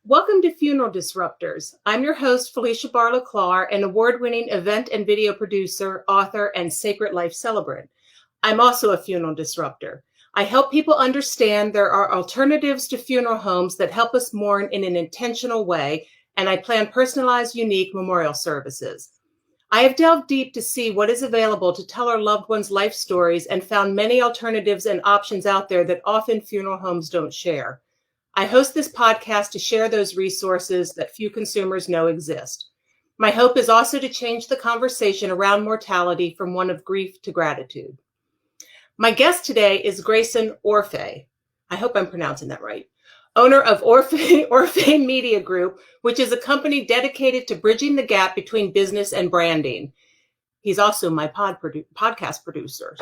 Welcome to Funeral Disruptors. I'm your host, Felicia Barlow-Clar, an award-winning event and video producer, author, and sacred life celebrant. I'm also a funeral disruptor. I help people understand there are alternatives to funeral homes that help us mourn in an intentional way, and I plan personalized, unique memorial services. I have delved deep to see what is available to tell our loved ones' life stories and found many alternatives and options out there that often funeral homes don't share. I host this podcast to share those resources that few consumers know exist. My hope is also to change the conversation around mortality from one of grief to gratitude. My guest today is Grayson Orphe. I hope I'm pronouncing that right. Owner of Orphe Media Group, which is a company dedicated to bridging the gap between business and branding. He's also my podcast producer.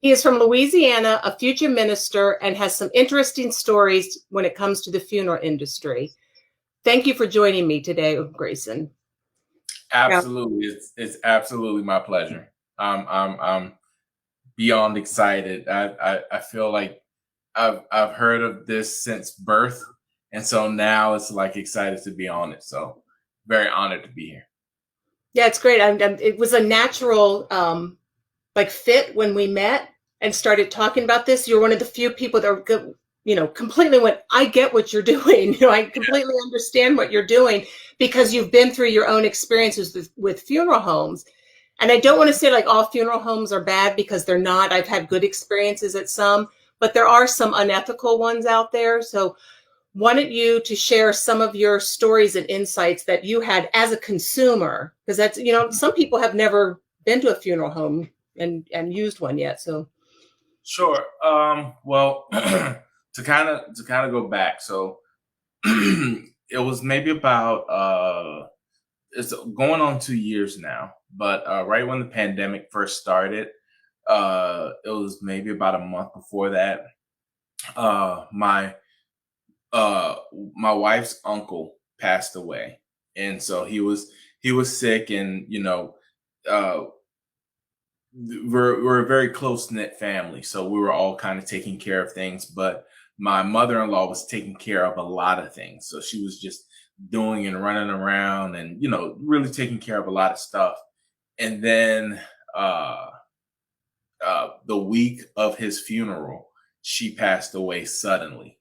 He is from Louisiana, a future minister, and has some interesting stories when it comes to the funeral industry. Thank you for joining me today, Grayson. Absolutely, it's absolutely my pleasure. I'm beyond excited. I feel like I've heard of this since birth, and so now it's like excited to be on it. So very honored to be here. Yeah, it's great. It was a natural fit when we met and started talking about this. You're one of the few people that completely went, I get what you're doing. I completely understand what you're doing because you've been through your own experiences with funeral homes. And I don't want to say like all funeral homes are bad because they're not. I've had good experiences at some, but there are some unethical ones out there. So wanted you to share some of your stories and insights that you had as a consumer, because that's, some people have never been to a funeral home and used one yet. So Sure. Well, to kind of go back, so it was maybe about it's going on 2 years now, but right when the pandemic first started, it was maybe about a month before that. My wife's uncle passed away, and so he was sick, and uh, we're a very close knit family, so we were all kind of taking care of things. But my mother-in-law was taking care of a lot of things, so she was just doing and running around, and really taking care of a lot of stuff. And then the week of his funeral, she passed away suddenly.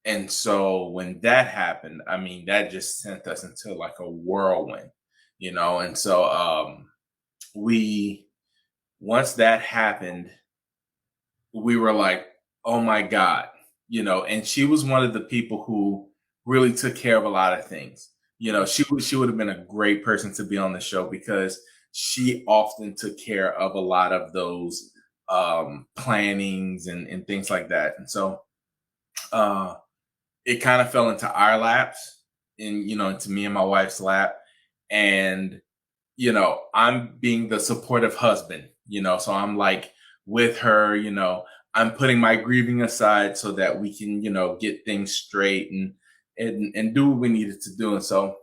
And so when that happened, I mean, that just sent us into like a whirlwind, And so we once that happened, we were like, oh my God, and she was one of the people who really took care of a lot of things. She would have been a great person to be on the show because she often took care of a lot of those plannings and things like that. And so it kind of fell into our laps, and into me and my wife's lap. And I'm being the supportive husband, so I'm like with her, I'm putting my grieving aside so that we can, get things straight and do what we needed to do. And so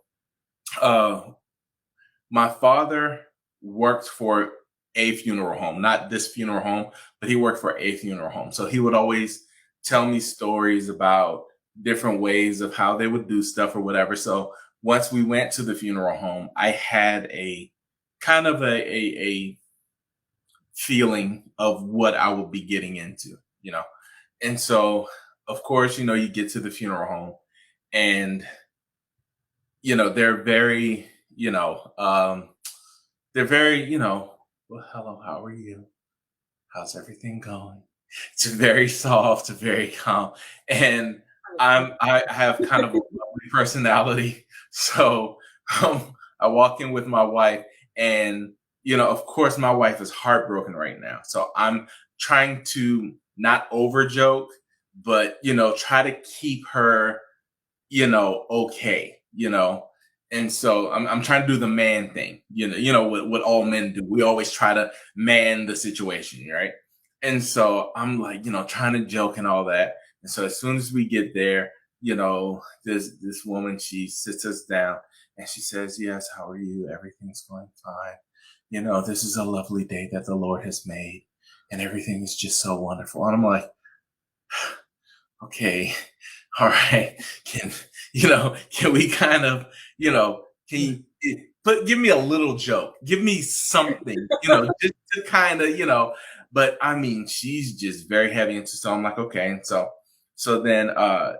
my father worked for a funeral home, not this funeral home, but he worked for a funeral home. So he would always tell me stories about different ways of how they would do stuff or whatever. So once we went to the funeral home, I had a kind of a feeling of what I would be getting into, And so, of course, you get to the funeral home and, they're very, well, hello, how are you? How's everything going? It's very soft, very calm. And I have kind of a lovely personality. So I walk in with my wife, and of course my wife is heartbroken right now. So I'm trying to not over joke, but try to keep her, okay, And so I'm trying to do the man thing, what all men do. We always try to man the situation, right? And so I'm like, trying to joke and all that. And so as soon as we get there, this woman, she sits us down and she says, yes, how are you? Everything's going fine. This is a lovely day that the Lord has made, and everything is just so wonderful. And I'm like, okay, all right, can we kind of, can you, but give me a little joke, give me something, just to kind of, but I mean, she's just very heavy into, so I'm like, okay. And so then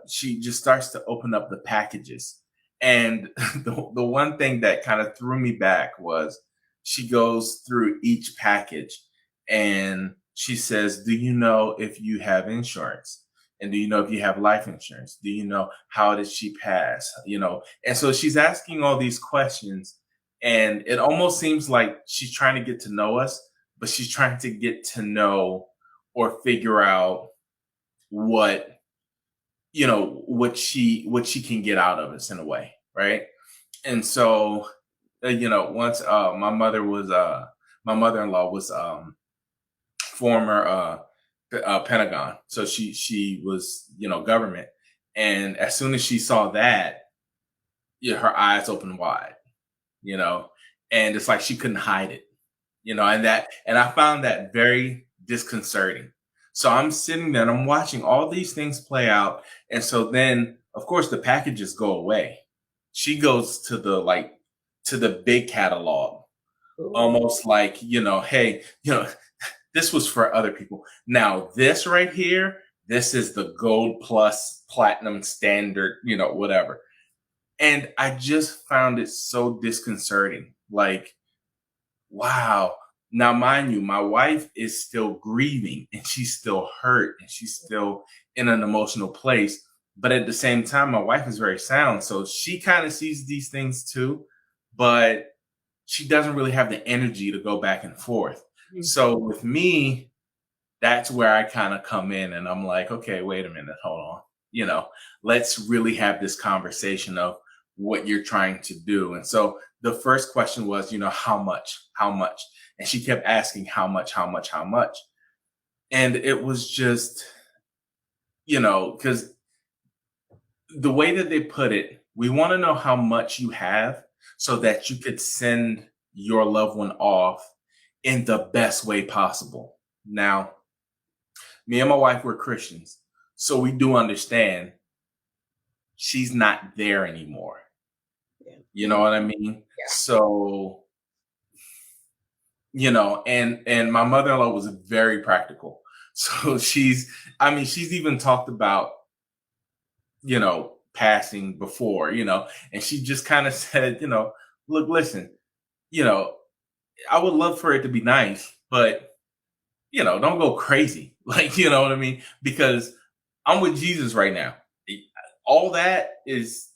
she just starts to open up the packages. And the one thing that kind of threw me back was she goes through each package and she says, do you know if you have insurance? And do you know if you have life insurance? Do you know how did she pass? And so she's asking all these questions, and it almost seems like she's trying to get to know us, but she's trying to get to know or figure out what what she can get out of us in a way, right? And so once my mother-in-law was former Pentagon, so she was government, and as soon as she saw that, her eyes opened wide, and it's like she couldn't hide it, and I found that very disconcerting. So I'm sitting there and I'm watching all these things play out, and so then of course the packages go away. She goes to the big catalog, almost like, hey, this was for other people. Now this right here, this is the gold plus platinum standard, whatever. And I just found it so disconcerting. Like, wow. Now, mind you, my wife is still grieving and she's still hurt and she's still in an emotional place. But at the same time, my wife is very sound. So she kind of sees these things too, but she doesn't really have the energy to go back and forth. Mm-hmm. So with me, that's where I kind of come in and I'm like, okay, wait a minute, hold on. Let's really have this conversation of what you're trying to do. And so the first question was, how much? And she kept asking how much. And it was just, because the way that they put it, we want to know how much you have so that you could send your loved one off in the best way possible. Now, me and my wife were Christians, so we do understand she's not there anymore. Yeah. You know what I mean? Yeah. So, and my mother-in-law was very practical. So she's even talked about, passing before, and she just kind of said, look, listen, I would love for it to be nice, but, don't go crazy. Like, you know what I mean? Because I'm with Jesus right now. All that is,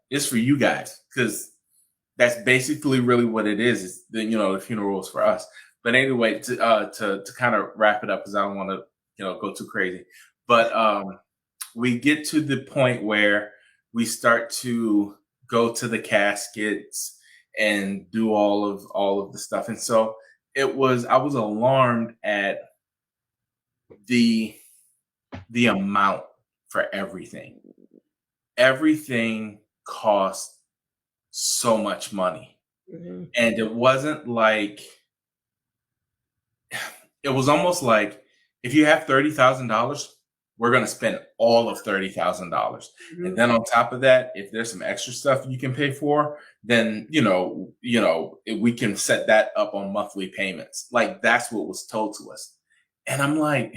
is for you guys, because that's basically really what it is the funeral is for us. But anyway, to kind of wrap it up, because I don't want to, go too crazy. But we get to the point where we start to go to the caskets and do all of the stuff. And so I was alarmed at the amount for everything. Everything cost so much money. Mm-hmm. And it wasn't like, it was almost like, if you have $30,000, we're going to spend all of $30,000. Mm-hmm. And then on top of that, if there's some extra stuff you can pay for, then, we can set that up on monthly payments. Like, that's what was told to us. And I'm like,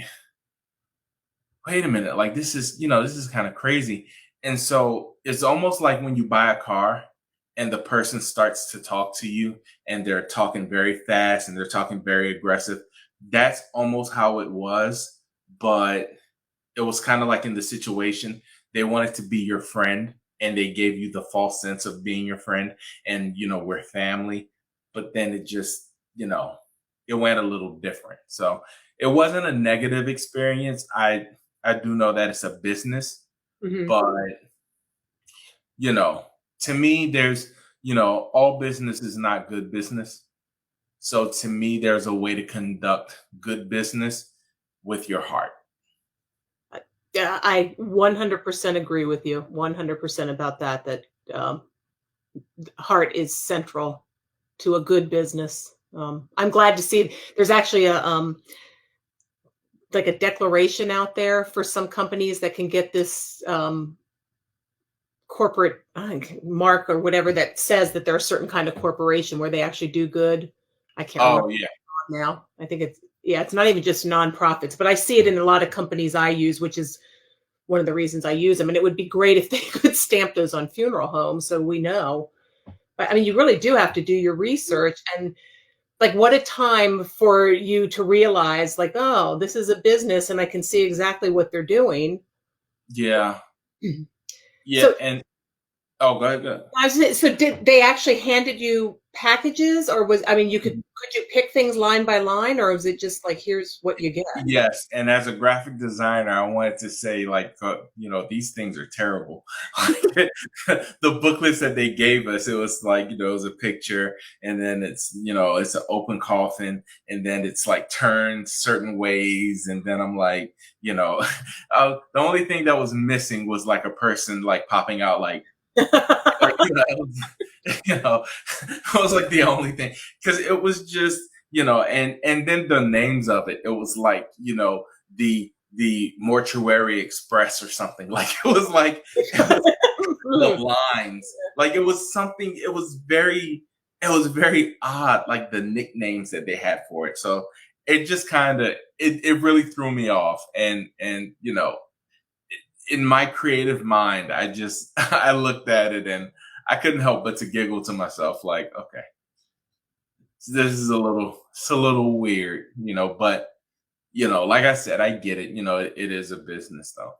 wait a minute, like, this is kind of crazy. And so it's almost like when you buy a car and the person starts to talk to you and they're talking very fast and they're talking very aggressive. That's almost how it was. But it was kind of like in the situation, they wanted to be your friend and they gave you the false sense of being your friend and, we're family. But then it just, it went a little different. So it wasn't a negative experience. I do know that it's a business, mm-hmm. but, to me, there's, all business is not good business. So to me, there's a way to conduct good business with your heart. Yeah, I 100% agree with you. 100% about that heart is central to a good business. I'm glad to see there's actually like a declaration out there for some companies that can get this corporate mark or whatever that says that they're a certain kind of corporation where they actually do good. I can't remember Oh yeah. now. I think it's not even just nonprofits, but I see it in a lot of companies I use, which is one of the reasons I use them. And it would be great if they could stamp those on funeral homes so we know. But I mean, you really do have to do your research. And like, what a time for you to realize, like, oh, this is a business and I can see exactly what they're doing. Yeah. Yeah. So And oh, go ahead. Go ahead. so did they actually handed you packages, or I mean, could you pick things line by line, or was it just like, here's what you get? Yes, and as a graphic designer, I wanted to say, like, these things are terrible. The booklets that they gave us, it was like, it was a picture, and then it's an open coffin, and then it's like turned certain ways, and then I'm like, the only thing that was missing was like a person like popping out, like it was like the only thing, because it was just and then the names of it was like the mortuary express or something, like the lines, like it was something, it was very odd, like the nicknames that they had for it. So it just kind of it really threw me off, and in my creative mind, I looked at it and I couldn't help but to giggle to myself, like, okay, this is it's a little weird, but like I said, I get it. It is a business though.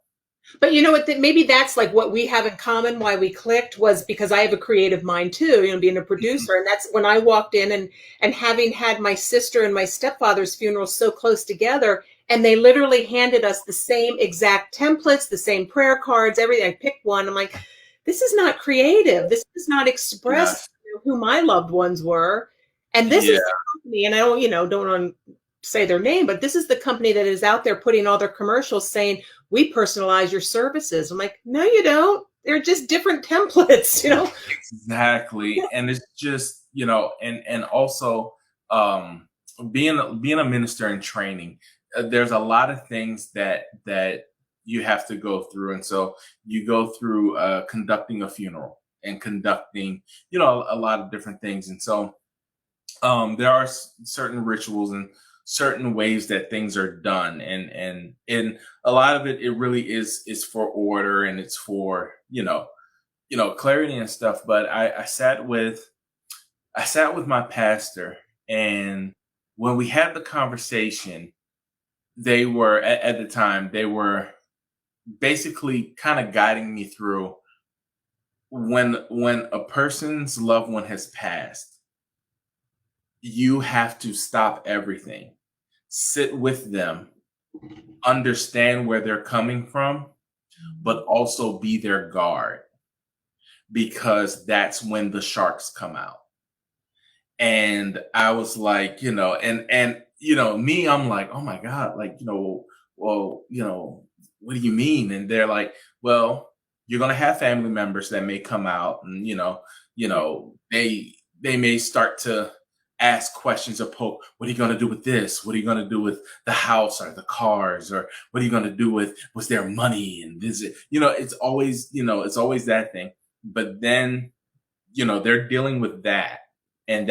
But you know what? Maybe that's like what we have in common. Why we clicked was because I have a creative mind too. Being a producer, and that's when I walked in and having had my sister and my stepfather's funeral so close together, and they literally handed us the same exact templates, the same prayer cards, everything. I picked one. I'm like, this is not creative. This does not express Yes. who my loved ones were. And this Yeah. is the company, and I don't want to say their name, but this is the company that is out there putting all their commercials saying, we personalize your services. I'm like, no, you don't. They're just different templates, Exactly. And it's just, and also being a minister in training, there's a lot of things that you have to go through. And so you go through conducting a funeral and conducting, a lot of different things. And so there are certain rituals and certain ways that things are done, and a lot of it really is for order, and it's for clarity and stuff. But I sat with my pastor, and when we had the conversation, they were at the time, they were basically kind of guiding me through when a person's loved one has passed, you have to stop everything, sit with them, understand where they're coming from, but also be their guard, because that's when the sharks come out. And I was like, me, I'm like, oh my God, like, well, what do you mean? And they're like, well, you're going to have family members that may come out, and, they may start to ask questions of Pope. What are you going to do with this? What are you going to do with the house or the cars? Or what are you going to do with, was there money? And this, it's always that thing. But then, they're dealing with that. And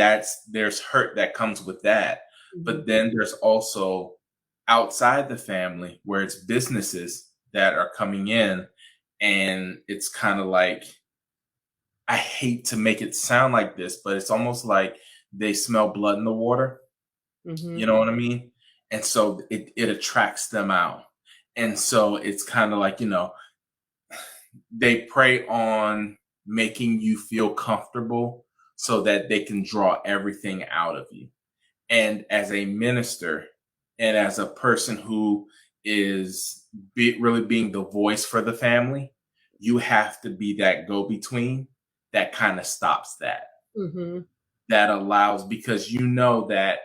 there's hurt that comes with that. But then there's also outside the family, where it's businesses that are coming in, and it's kind of like, I hate to make it sound like this, but it's almost like they smell blood in the water. You know what I mean? And so it attracts them out. And so it's kind of like, they prey on making you feel comfortable so that they can draw everything out of you. And as a minister, and as a person who is really being the voice for the family, you have to be that go-between that kind of stops that. That allows, because that,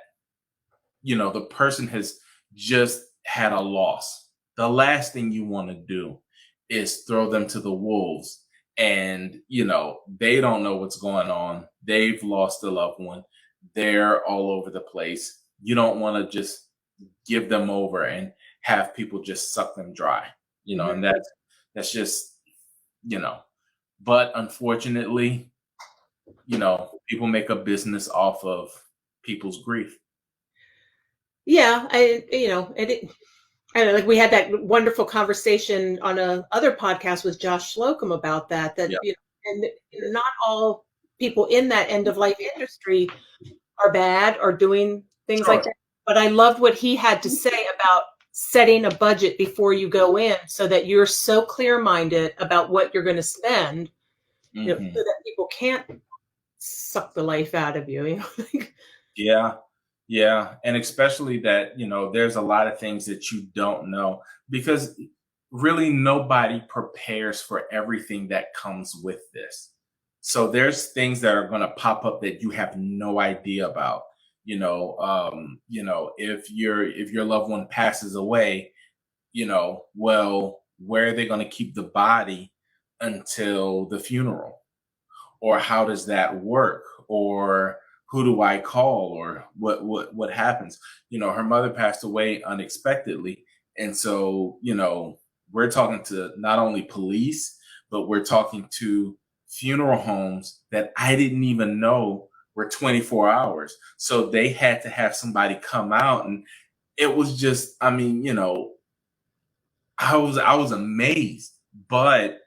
the person has just had a loss. The last thing you want to do is throw them to the wolves, and, they don't know what's going on. They've lost a loved one. They're all over the place. You don't want to just give them over and have people just suck them dry, and that's just, but unfortunately, people make a business off of people's grief. Yeah, I don't know, like we had that wonderful conversation on a other podcast with Josh Slocum about that, Yeah. and not all people in that end of life industry are bad or doing things like Sure. that. But I loved what he had to say about setting a budget before you go in so that you're so clear-minded about what you're going to spend, so that people can't suck the life out of you. Yeah. Yeah. And especially that, there's a lot of things that you don't know, because really nobody prepares for everything that comes with this. So there's things that are going to pop up that you have no idea about. If your loved one passes away, well, where are they going to keep the body until the funeral? Or how does that work? Or who do I call? Or what happens? Her mother passed away unexpectedly. And so, we're talking to not only police, but we're talking to funeral homes that I didn't even know were 24 hours. So they had to have somebody come out, and it was just, I was amazed, but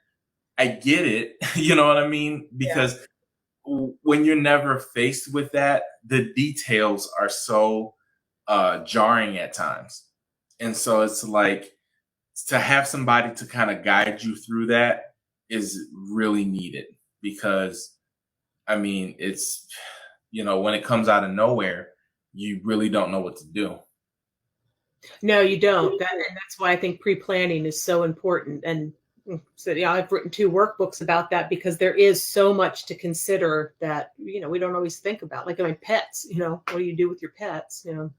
I get it. You know what I mean? Because when you're never faced with that, the details are so jarring at times. And so it's like, to have somebody to kind of guide you through that is really needed, because it's, when it comes out of nowhere, you really don't know what to do. No, you don't. And that's why I think pre-planning is so important. And so, I've written 2 workbooks about that, because there is so much to consider that, we don't always think about. Like, pets, what do you do with your pets? Sure.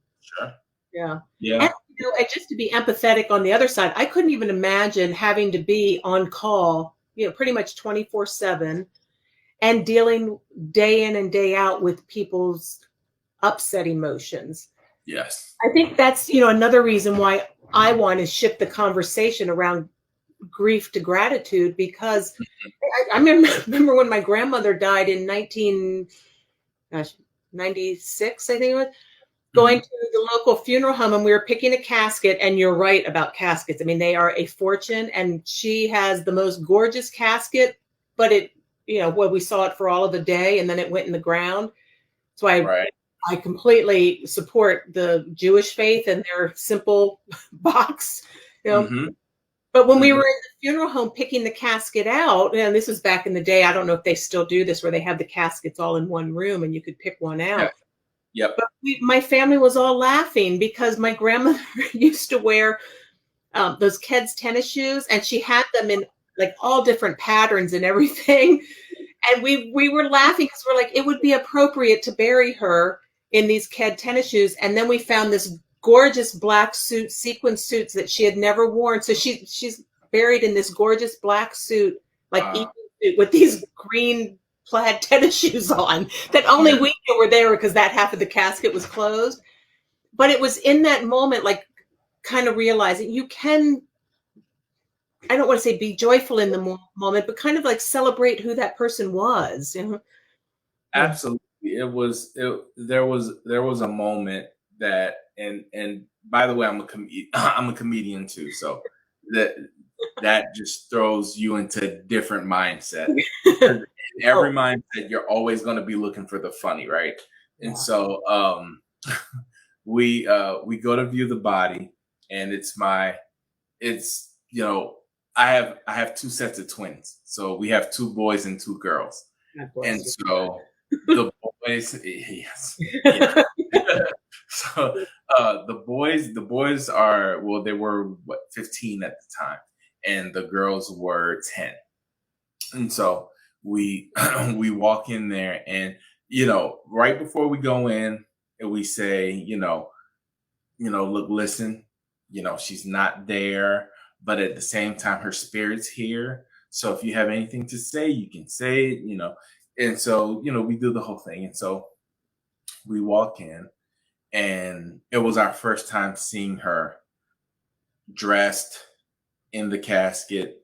Yeah. Yeah. And, and just to be empathetic on the other side, I couldn't even imagine having to be on call, pretty much 24/7, and dealing day in and day out with people's upset emotions. Yes. I think that's, another reason why I want to shift the conversation around grief to gratitude, because I remember when my grandmother died in 1996, I think it was, going to the local funeral home, and we were picking a casket. And you're right about caskets. They are a fortune, and she has the most gorgeous casket, but we saw it for all of a day, and then it went in the ground. So I completely support the Jewish faith and their simple box, But when we were in the funeral home picking the casket out, and this was back in the day, I don't know if they still do this, where they have the caskets all in one room and you could pick one out. Yep. But my family was all laughing because my grandmother used to wear those kids' tennis shoes, and she had them in like all different patterns and everything. And we were laughing because we're like, it would be appropriate to bury her in these kid tennis shoes. And then we found this gorgeous black suit, sequin suits that she had never worn. So she's buried in this gorgeous black suit, like evening suit, with these green plaid tennis shoes on that only we knew were there because that half of the casket was closed. But it was in that moment, like, kind of realizing you can, I don't want to say be joyful in the moment, but kind of like celebrate who that person was. Absolutely. There was a moment that, and by the way, I'm a comedian too, so that just throws you into a different mindset. In every mindset, you're always going to be looking for the funny, right? And so we go to view the body, and I have 2 sets of twins. So we have 2 boys and 2 girls. And so the boys, yes. Yeah. So the boys are, well, they were 15 at the time, and the girls were 10. And so we we walk in there, and right before we go in, and we say, look, listen, she's not there, but at the same time, her spirit's here. So if you have anything to say, you can say it. And so, we do the whole thing. And so we walk in, and it was our first time seeing her dressed in the casket.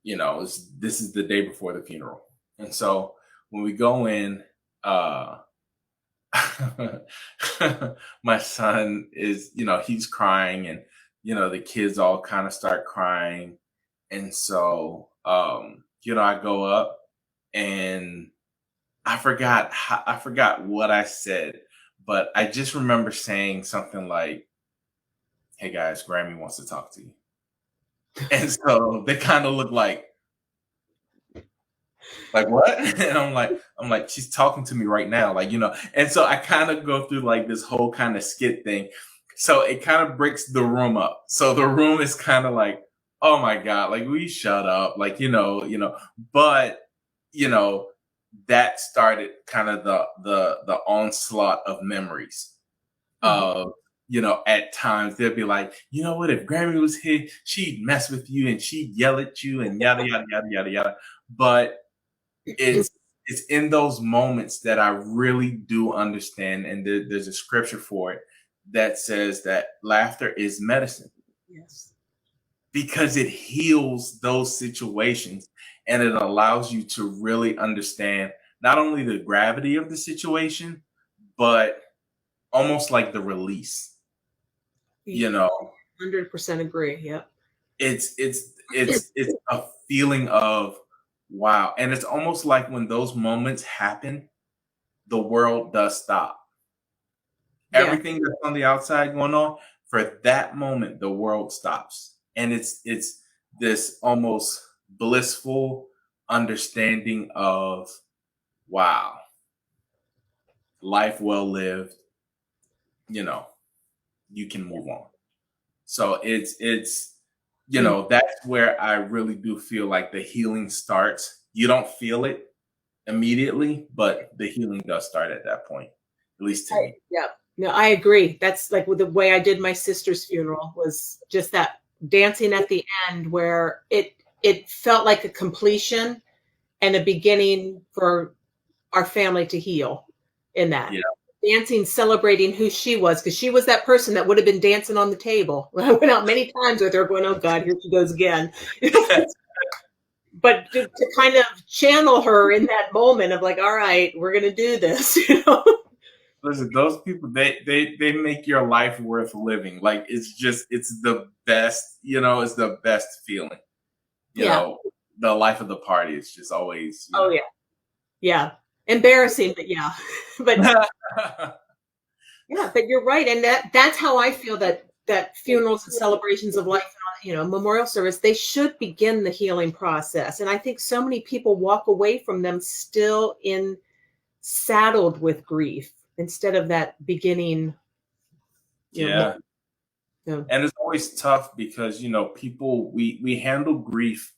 This is the day before the funeral. And so when we go in, my son is, he's crying, and, the kids all kind of start crying. And so, I go up, and I forgot what I said, but I just remember saying something like, "Hey guys, Grammy wants to talk to you." And so they kind of look like what? And I'm like, she's talking to me right now, And so I kind of go through like this whole kind of skit thing. So it kind of breaks the room up. So the room is kind of like, oh my God, like we shut up, but you know, that started kind of the onslaught of memories of, at times they'll be like, you know what, if Grammy was here, she'd mess with you and she'd yell at you and yada yada yada yada yada. But it's in those moments that I really do understand, and there's a scripture for it that says that laughter is medicine. Yes. Because it heals those situations, and it allows you to really understand not only the gravity of the situation, but almost like the release. 100% agree. Yep. It's a feeling of wow. And it's almost like when those moments happen, the world does stop. Yeah. Everything that's on the outside going on, for that moment, the world stops. And it's this almost blissful understanding of wow, life well lived, you can move on. So it's that's where I really do feel like the healing starts. You don't feel it immediately, but the healing does start at that point, at least to me. Yeah. No, I agree. That's like the way I did my sister's funeral, was just that dancing at the end, where it felt like a completion and a beginning for our family to heal in that. Yeah. Dancing, celebrating who she was, because she was that person that would have been dancing on the table. I went out many times with her going, oh God, here she goes again. But to kind of channel her in that moment of like, all right, we're going to do this, Listen, those people, they make your life worth living. Like it's the best, it's the best feeling. The life of the party is just always. Oh yeah, yeah, embarrassing, but yeah, but yeah, but you're right, and that's how I feel that funerals and celebrations of life, memorial service, they should begin the healing process. And I think so many people walk away from them still saddled with grief, instead of that beginning. Yeah. And it's always tough because, people, we handle grief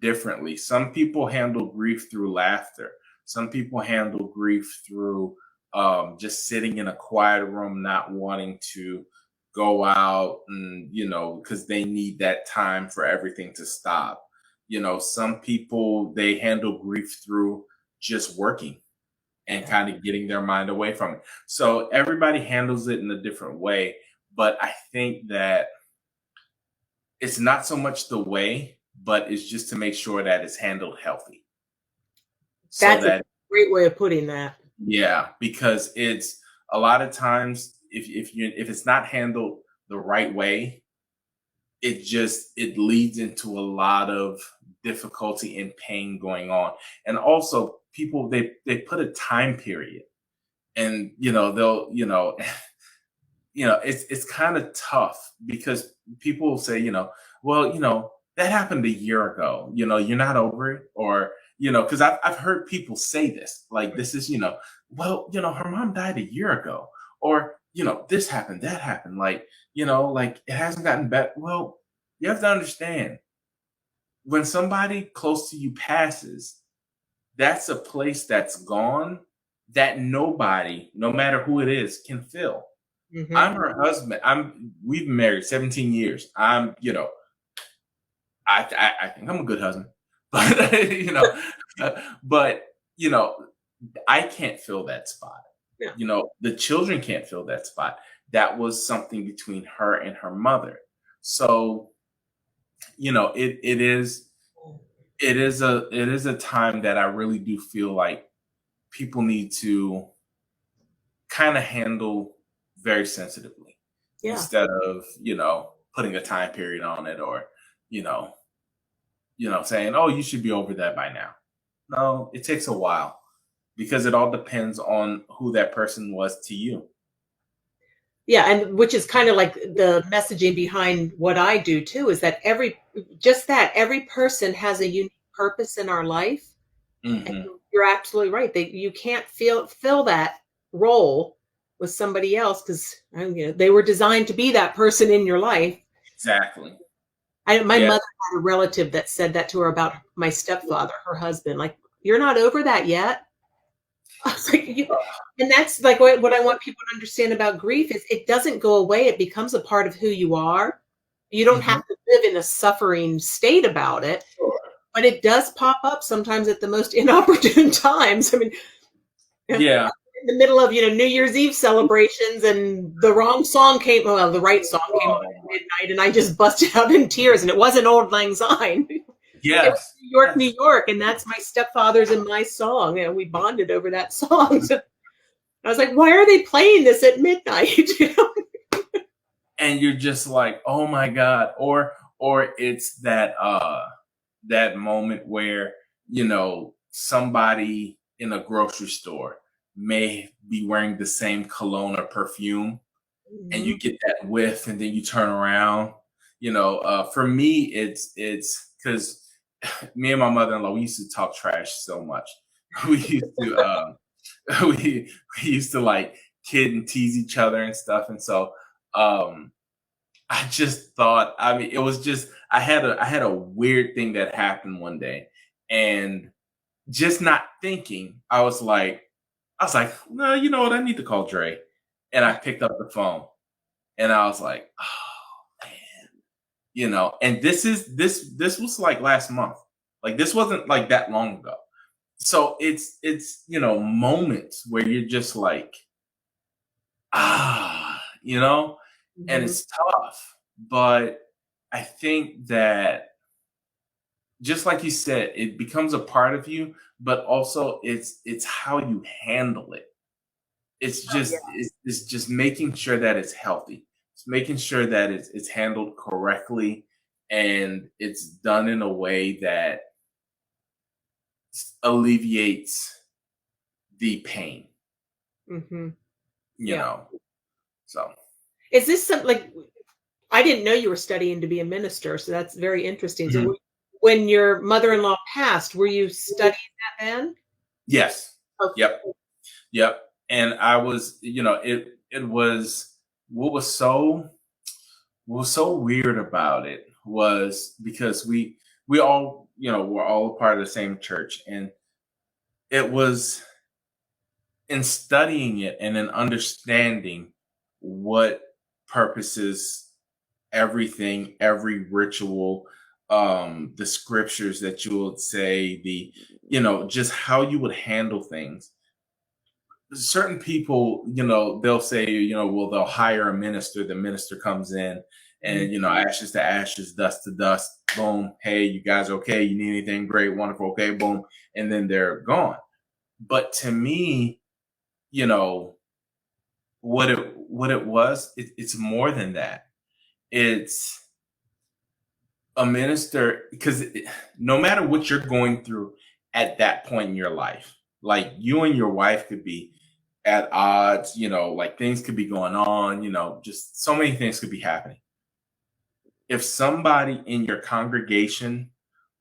differently. Some people handle grief through laughter. Some people handle grief through just sitting in a quiet room, not wanting to go out and, because they need that time for everything to stop. Some people, they handle grief through just working and kind of getting their mind away from it. So everybody handles it in a different way. But I think that it's not so much the way, but it's just to make sure that it's handled healthy. That's a great way of putting that. Yeah, because it's a lot of times if it's not handled the right way, it leads into a lot of difficulty and pain going on. And also people, they put a time period, and they'll it's kind of tough because people will say, well, that happened a year ago, you're not over it, or because I've heard people say this, like, this is, well, her mom died a year ago, or this happened, that happened, like, like it hasn't gotten better. Well, you have to understand, when somebody close to you passes, that's a place that's gone that nobody, no matter who it is, can fill. Mm-hmm. I'm her husband. We've been married 17 years. I think I'm a good husband, but but I can't fill that spot. Yeah. The children can't fill that spot. That was something between her and her mother. So it is a time that I really do feel like people need to kind of handle very sensitively Yeah. instead of, putting a time period on it, or, you know, saying, "Oh, you should be over that by now." No, it takes a while because it all depends on who that person was to you. Yeah, and which is kind of like the messaging behind what I do too, is that every person has a unique purpose in our life. And Hmm. you're absolutely right. You can't fill that role with somebody else because they were designed to be that person in your life. Exactly. My Yeah. mother had a relative that said that to her about my stepfather, her husband. Like, you're not over that yet. I was like, and that's like what I want people to understand about grief is it doesn't go away. It becomes a part of who you are. You don't Hmm. have to live in a suffering state about it, Sure. but it does pop up sometimes at the most inopportune times. I mean, Yeah. in the middle of New Year's Eve celebrations, and the wrong song came. Well, the right song came on Oh at my. midnight, and I just busted out in tears. And it wasn't Old Lang Syne. It was Yes. New York, Yes. New York, and that's my stepfather's and my song. And we bonded over that song. So I was like, why are they playing this at midnight? And you're just like, "Oh my God," or it's that moment where, somebody in a grocery store may be wearing the same cologne or perfume, and you Mhm. get that whiff, and then you turn around. For me, it's because me and my mother-in-law, we used to talk trash so much. We used to we used to like kid and tease each other and stuff, and so um I just thought, I mean, it was just, I had a weird thing that happened one day, and just not thinking, I was like, "No, you know what? I need to call Dre." And I picked up the phone, and I was like, "Oh man," and this was like last month. Like, this wasn't like that long ago. So it's moments where you're just like, and Mhm. it's tough, but I think that, just like you said, it becomes a part of you, but also it's how you handle it. Oh, yeah. It's just making sure that it's healthy. It's making sure that it's handled correctly, and it's done in a way that alleviates the pain, Hmm. you Yeah. know. So, Is this something like I didn't know you were studying to be a minister, so that's very interesting. So, mhm. when your mother-in-law passed, were you studying that then? Yes. Okay. Yep. Yep. And I was, it was, what was so weird about it was because we all, were all a part of the same church, and it was in studying it and in understanding what purposes everything, every ritual, the scriptures that you would say, just how you would handle things. Certain people, they'll say, well, they'll hire a minister. The minister comes in, Mhm. and, ashes to ashes, dust to dust. Boom. Hey, you guys okay? You need anything? Great, wonderful. Okay, boom. And then they're gone. But to me, you know, what it was, it's more than that. It's a minister, because no matter what you're going through at that point in your life, like, you and your wife could be at odds, like, things could be going on, just so many things could be happening. If somebody in your congregation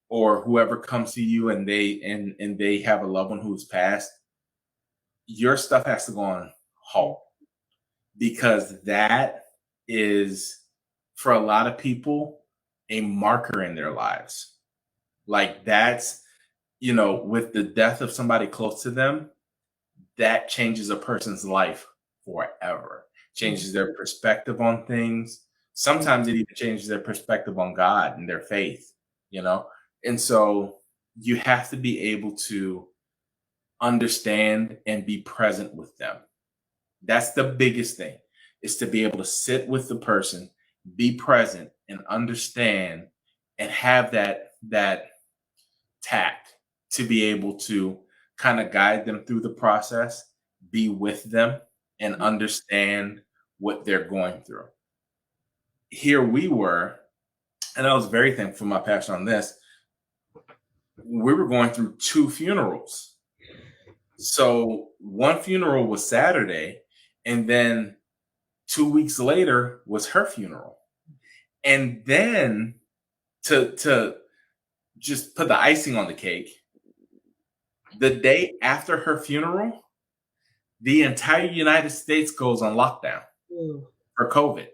or whoever comes to you, and they have a loved one who's passed, your stuff has to go on halt, because that is, for a lot of people, a marker in their lives. Like, that's, with the death of somebody close to them, that changes a person's life forever. Mhm. Changes their perspective on things. Sometimes it even changes their perspective on God and their faith, you know? And so you have to be able to understand and be present with them. That's the biggest thing, is to be able to sit with the person, be present, and understand, and have that tact to be able to kind of guide them through the process, be with them, and understand what they're going through. Here we were, and I was very thankful for my passion on this. We were going through 2 funerals. So one funeral was Saturday, and then 2 weeks later was her funeral. And then to just put the icing on the cake, the day after her funeral, the entire United States goes on lockdown for COVID.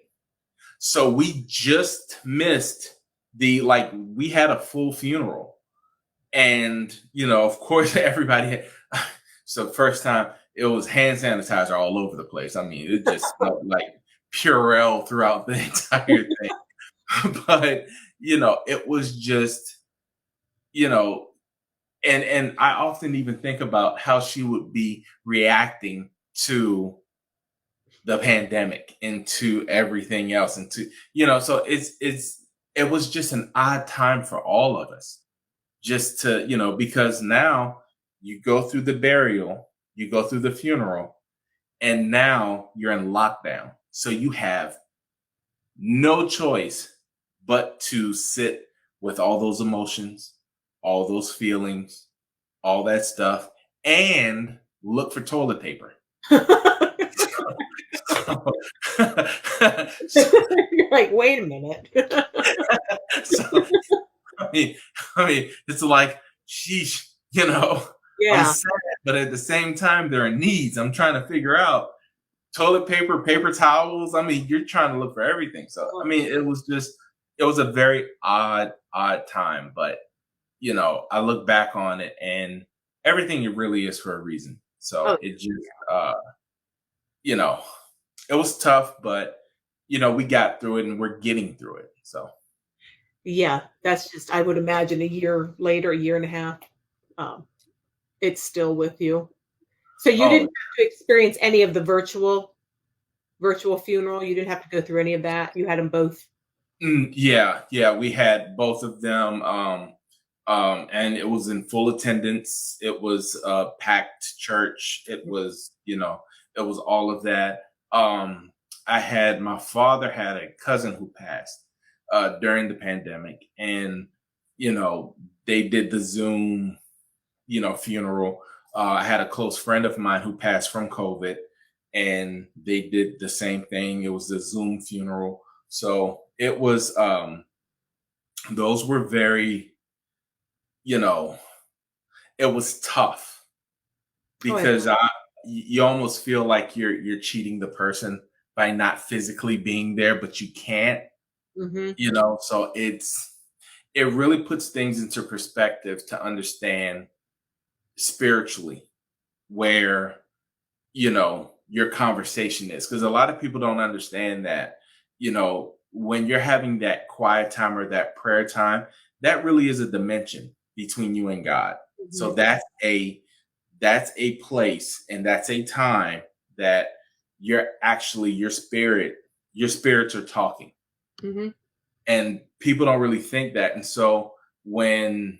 So we just missed we had a full funeral. And, of course, everybody had, so the first time it was hand sanitizer all over the place. I mean, it just smelled like Purell throughout the entire thing. But, it was just, and I often even think about how she would be reacting to the pandemic and to everything else, and to, so it was just an odd time for all of us, just to, because now you go through the burial, you go through the funeral, and now you're in lockdown. So you have no choice but to sit with all those emotions, all those feelings, all that stuff, and look for toilet paper. You're like, wait a minute. So, I mean, it's like, sheesh, I'm sad, but at the same time, there are needs. I'm trying to figure out toilet paper, paper towels. I mean, you're trying to look for everything. So, I mean, it was a very odd time, but, I look back on it, and everything, it really is for a reason. So it just, it was tough, but, we got through it, and we're getting through it. So. Yeah, that's just, I would imagine a year later, a year and a half, it's still with you. So you didn't have to experience any of the virtual funeral. You didn't have to go through any of that. You had them both. Yeah, we had both of them. And it was in full attendance. It was a packed church. It was, it was all of that. My father had a cousin who passed during the pandemic, and, they did the Zoom, funeral. I had a close friend of mine who passed from COVID, and they did the same thing. It was the Zoom funeral. So it was, those were very, it was tough, because you almost feel like you're cheating the person by not physically being there, but you can't, so it really puts things into perspective to understand spiritually where, your conversation is. Because a lot of people don't understand that, when you're having that quiet time or that prayer time, that really is a dimension between you and God. So that's a place, and that's a time that you're actually, your spirits are talking. And people don't really think that. And so when,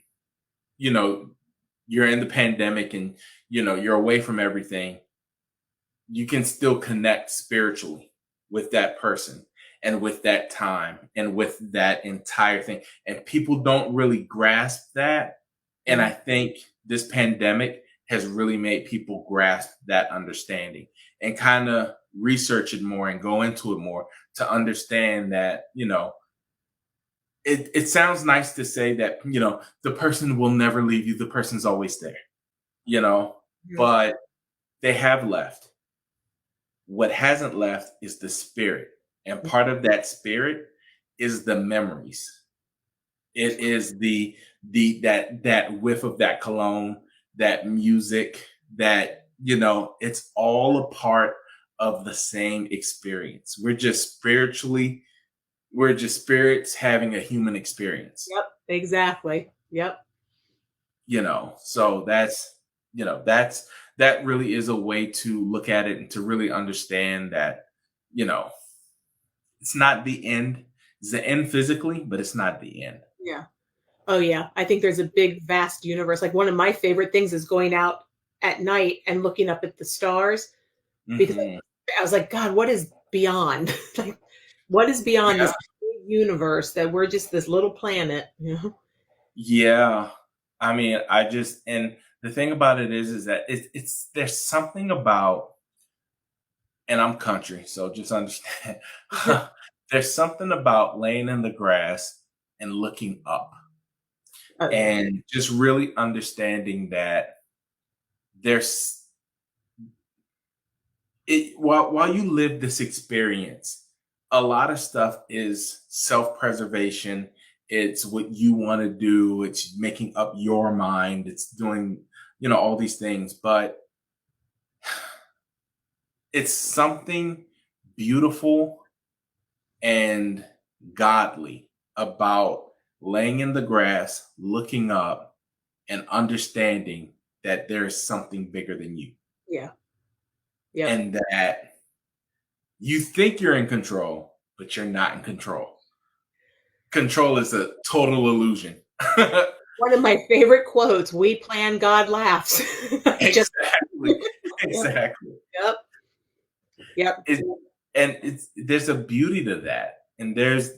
you're in the pandemic, and, you're away from everything, you can still connect spiritually with that person, and with that time, and with that entire thing. And people don't really grasp that. And I think this pandemic has really made people grasp that understanding, and kind of research it more and go into it more to understand that, it sounds nice to say that, the person will never leave you. The person's always there, but they have left. What hasn't left is the spirit. And part of that spirit is the memories. It is that whiff of that cologne, that music, that, it's all a part of the same experience. We're just spirits having a human experience. Yep, exactly. Yep. So that really is a way to look at it, and to really understand that, it's not the end. It's the end physically, but it's not the end. Yeah. Oh yeah. I think there's a big, vast universe. Like one of my favorite things is going out at night and looking up at the stars because Hmm. I was like, God, what is beyond? Like, what is beyond Yeah. this big universe that we're just this little planet? You know? Yeah. I mean, and the thing about it is that there's something about, and I'm country, so just understand. There's something about laying in the grass and looking up Oh yeah. and just really understanding that there's while you live this experience, a lot of stuff is self-preservation. It's what you want to do. It's making up your mind. It's doing, all these things, but it's something beautiful and godly about laying in the grass, looking up, and understanding that there is something bigger than you, Yeah. Yep. and that you think you're in control, but you're not in control. Control is a total illusion. One of my favorite quotes, we plan, God laughs. Just, Exactly. yep. Exactly. Yep. Yep. It, and there's a beauty to that. And there's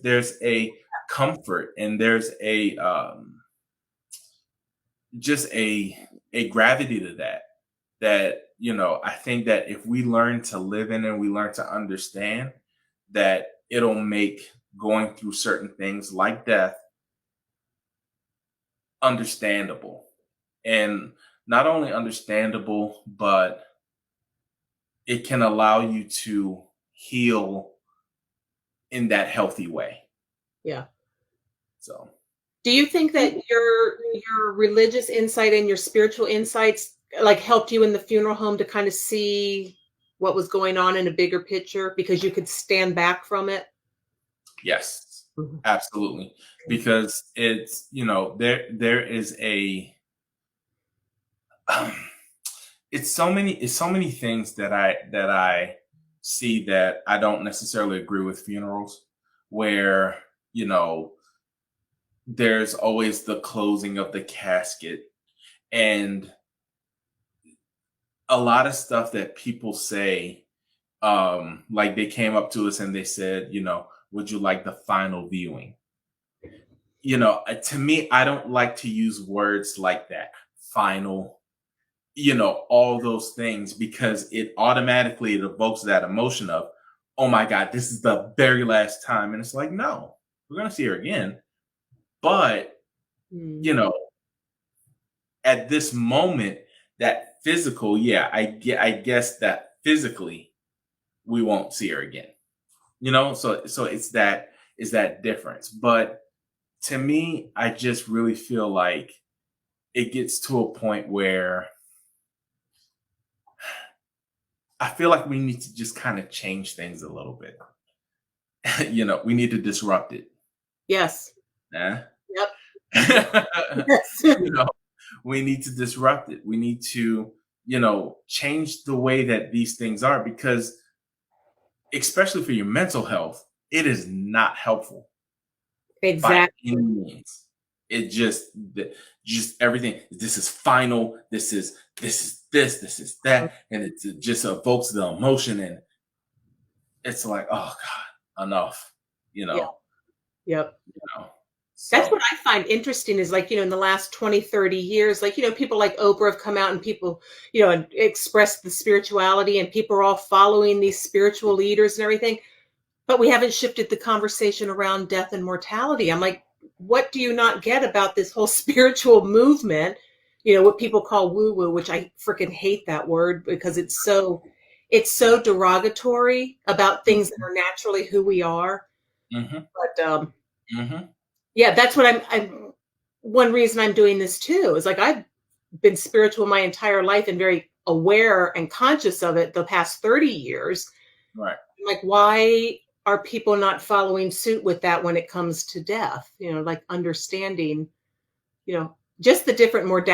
a comfort, and there's a just a gravity to that I think that if we learn to live in and we learn to understand, that it'll make going through certain things like death understandable. And not only understandable, but it can allow you to heal in that healthy way. Yeah. So Do you think that your religious insight and your spiritual insights like helped you in the funeral home to kind of see what was going on in a bigger picture because you could stand back from it? yes, Mhm. absolutely. Because it's, there is a it's so many things that I see that I don't necessarily agree with funerals, where, you know, there's always the closing of the casket, and a lot of stuff that people say, like they came up to us and they said, would you like the final viewing? To me, I don't like to use words like that, final, all those things, because it evokes that emotion of, oh my God, this is the very last time. And it's like, no, we're going to see her again. But, Mm. you know, at this moment, that physical, yeah, I guess that physically we won't see her again. So it's that difference. But to me, I just really feel like it gets to a point where I feel like we need to just kind of change things a little bit. We need to disrupt it. Yes. Eh? Yep. Yes. you know, we need to disrupt it. We need to, change the way that these things are, because especially for your mental health, it is not helpful by Exactly. any means. It just everything. This is final. This is that, and it just evokes the emotion, and it's like, oh God, enough. You Yep. know, Yep. you know. That's what So I find interesting is like, in the last 20, 30 years, like, people like Oprah have come out and people, and express the spirituality and people are all following these spiritual leaders and everything. But we haven't shifted the conversation around death and mortality. I'm like, what do you not get about this whole spiritual movement? What people call woo woo, which I freaking hate that word because it's so derogatory about things that are naturally who we are. hmm But hmm yeah, that's what I'm one reason I'm doing this too is like I've been spiritual my entire life and very aware and conscious of it the past 30 years. right. Like, why are people not following suit with that when it comes to death? Like understanding, just the different more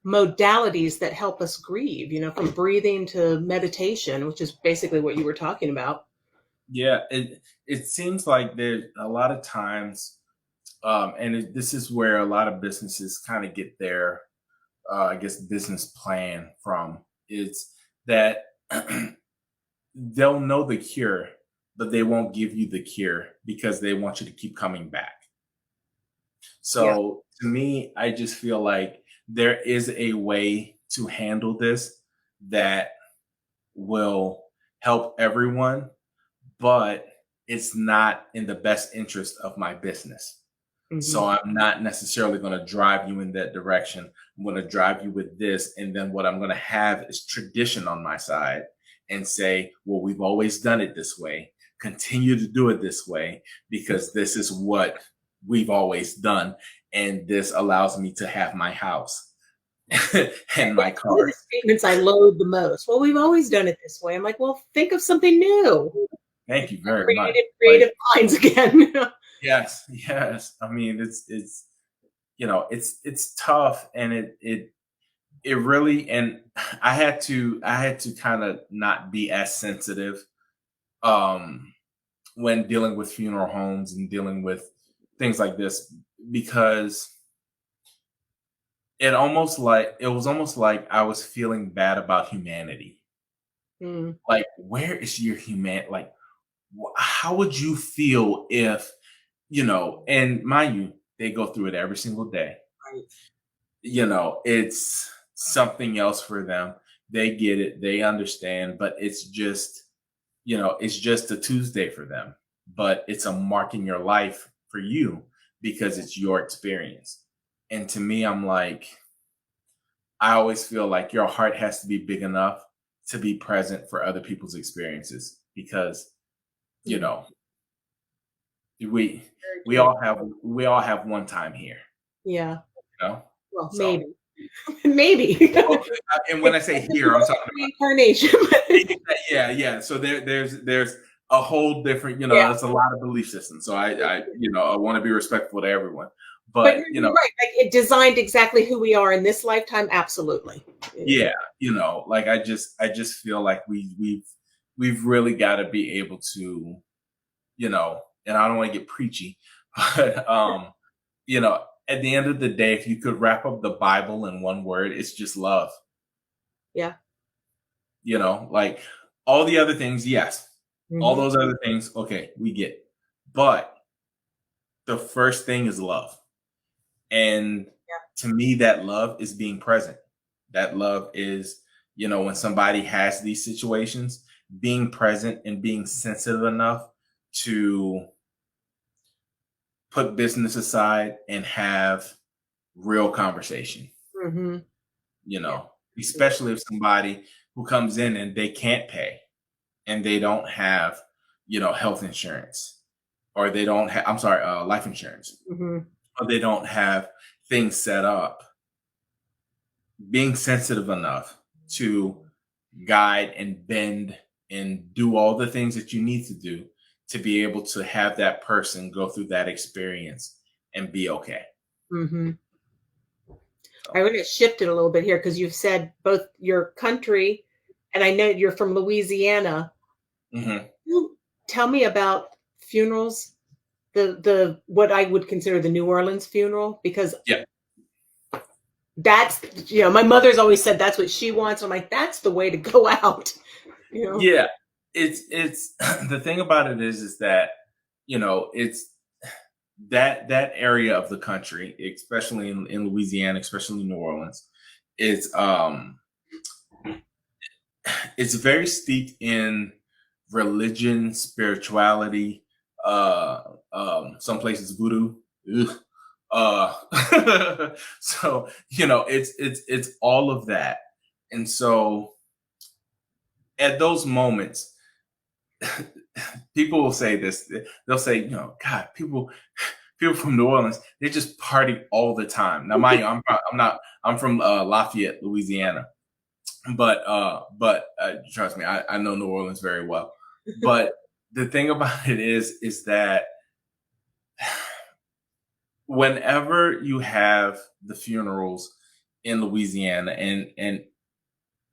modalities that help us grieve, from breathing to meditation, which is basically what you were talking about. Yeah, it seems like there's a lot of times This is where a lot of businesses kind of get their, I guess, business plan from. Is that they'll know the cure, but they won't give you the cure because they want you to keep coming back. Yeah. So to me, I just feel like there is a way to handle this that will help everyone, but it's not in the best interest of my business. So I'm not necessarily going to drive you in that direction. I'm going to drive you with this. And then what I'm going to have is tradition on my side and say, well, we've always done it this way. Continue to do it this way because this is what we've always done. And this allows me to have my house and my car. One of the statements I loathe the most. Well, we've always done it this way. I'm like, well, think of something new. Thank you very much. Creative minds again. Yes, yes. I mean, it's it's tough, and it really, and I had to kind of not be as sensitive when dealing with funeral homes and dealing with things like this because it was almost like I was feeling bad about humanity. Like, where is your like, how would you feel if, and mind you, they go through it every single day. Right. It's something else for them. They get it, they understand, but it's just, it's just a Tuesday for them. But it's a mark in your life for you because it's your experience. And to me, I'm like, I always feel like your heart has to be big enough to be present for other people's experiences because, we all have one time here. Yeah. Well, So, maybe. And when I say here, I'm talking about reincarnation. yeah. So there's a whole different, it's a lot of belief systems. So I want to be respectful to everyone. But you're right, like it designed exactly who we are in this lifetime. Absolutely. Yeah, like I just feel like we've really got to be able to, and I don't want to get preachy, but at the end of the day, if you could wrap up the Bible in one word, it's just love. Yeah. Like all the other things, yes. All those other things, okay, we get. But the first thing is love. And to me, that love is being present. That love is, when somebody has these situations, being present and being sensitive enough to put business aside and have real conversation. Especially if somebody who comes in and they can't pay and they don't have, health insurance, or they don't have, life insurance, or they don't have things set up. Being sensitive enough to guide and bend and do all the things that you need to do to be able to have that person go through that experience and be okay. I want to shift it a little bit here because you've said both your country, and I know you're from Louisiana. Tell me about funerals, the what I would consider the New Orleans funeral, because that's, my mother's always said that's what she wants. I'm like, that's the way to go out. Yeah, it's the thing about it is that it's that area of the country, especially in Louisiana, especially New Orleans, it's very steeped in religion, spirituality, some places voodoo. So it's all of that. And so at those moments, people will say this. They'll say, God, people from New Orleans, they just party all the time. Now, mind you, I'm from Lafayette, Louisiana, but trust me, I know New Orleans very well. But the thing about it is that whenever you have the funerals in Louisiana and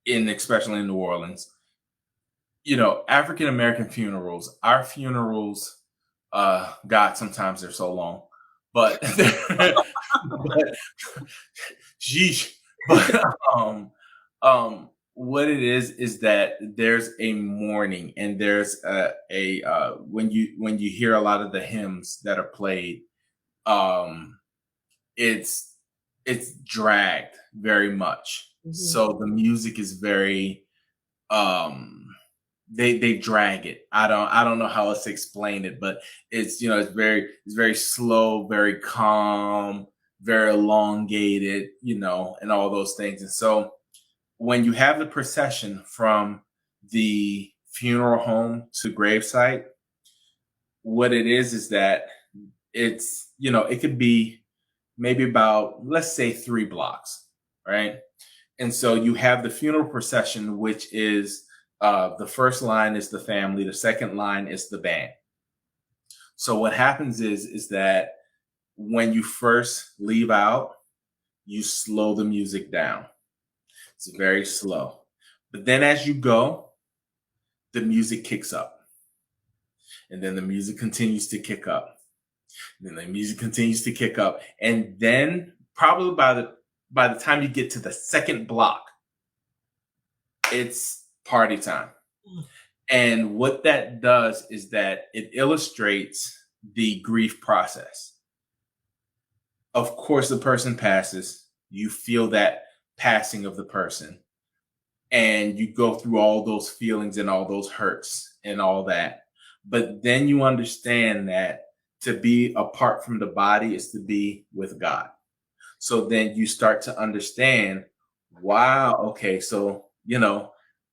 especially in New Orleans, African American funerals, our funerals, God, sometimes they're so long, but but sheesh. But what it is that there's a mourning, and there's when you hear a lot of the hymns that are played, um, it's dragged very much. So the music is very they drag it. I don't know how else to explain it, but it's it's very slow, very calm, very elongated, and all those things. And so when you have the procession from the funeral home to the gravesite, what it is that it's it could be maybe about, let's say, 3 blocks, right? And so you have the funeral procession, which is the first line is the family, the second line is the band. So what happens is that when you first leave out, you slow the music down. It's very slow. But then as you go, the music kicks up. And then the music continues to kick up. And then the music continues to kick up. And then probably by the time you get to the second block, it's party time. And what that does is that it illustrates the grief process. Of course, the person passes. You feel that passing of the person. And you go through all those feelings and all those hurts and all that. But then you understand that to be apart from the body is to be with God. So then you start to understand, wow, okay, so,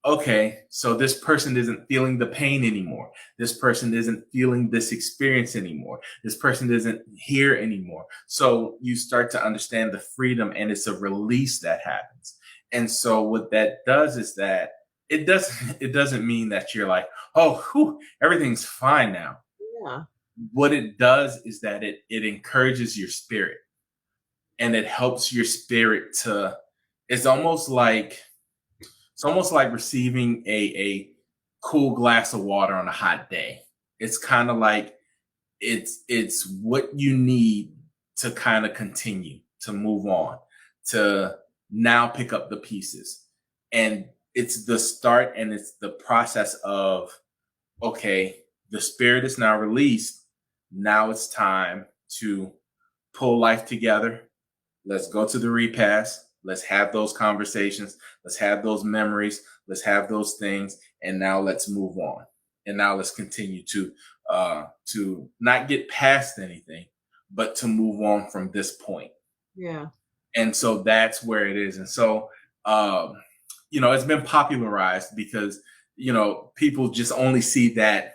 okay, so this person isn't feeling the pain anymore. This person isn't feeling this experience anymore. This person isn't here anymore. So you start to understand the freedom, and it's a release that happens. And so what that does is that it doesn't mean that you're like, oh, whew, everything's fine now. Yeah. What it does is that it encourages your spirit, and it helps your spirit to, it's almost like receiving a cool glass of water on a hot day. It's kind of like it's what you need to kind of continue to move on, to now pick up the pieces. And it's the start, and it's the process of, okay, the spirit is now released. Now it's time to pull life together. Let's go to the repast. Let's have those conversations. Let's have those memories. Let's have those things. And now let's move on. And now let's continue to not get past anything, but to move on from this point. Yeah. And so that's where it is. And so, it's been popularized because, people just only see that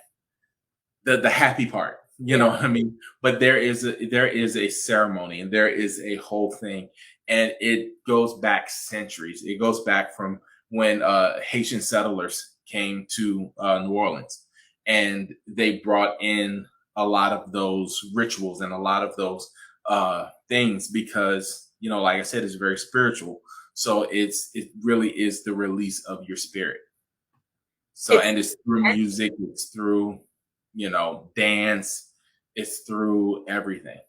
the happy part, what I mean? But there is a ceremony, and there is a whole thing, and it goes back centuries. It goes back from when Haitian settlers came to New Orleans, and they brought in a lot of those rituals and a lot of those things because, like I said, it's very spiritual. So it really is the release of your spirit. So, and it's through music, it's through, dance, it's through everything.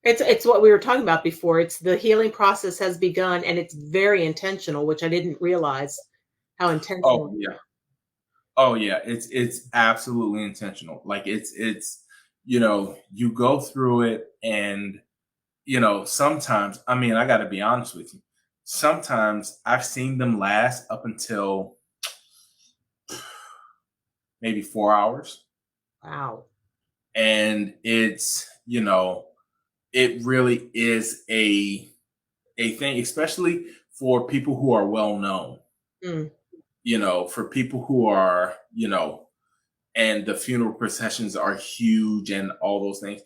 It's what we were talking about before. It's the healing process has begun, and it's very intentional, which I didn't realize how intentional. Oh yeah. It's absolutely intentional. Like it's, you go through it, and, sometimes, I mean, I got to be honest with you. Sometimes I've seen them last up until maybe 4 hours. Wow. And it's, it really is a thing, especially for people who are well known. For people who are, and the funeral processions are huge and all those things.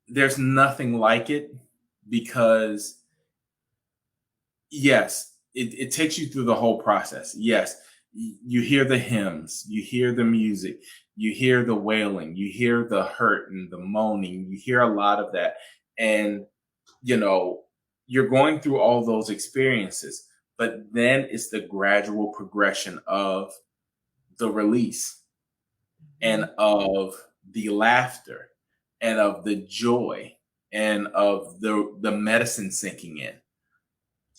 There's nothing like it, because yes, it takes you through the whole process. Yes, you hear the hymns, you hear the music, you hear the wailing, you hear the hurt and the moaning, you hear a lot of that. And, you're going through all those experiences, but then it's the gradual progression of the release and of the laughter and of the joy and of the medicine sinking in,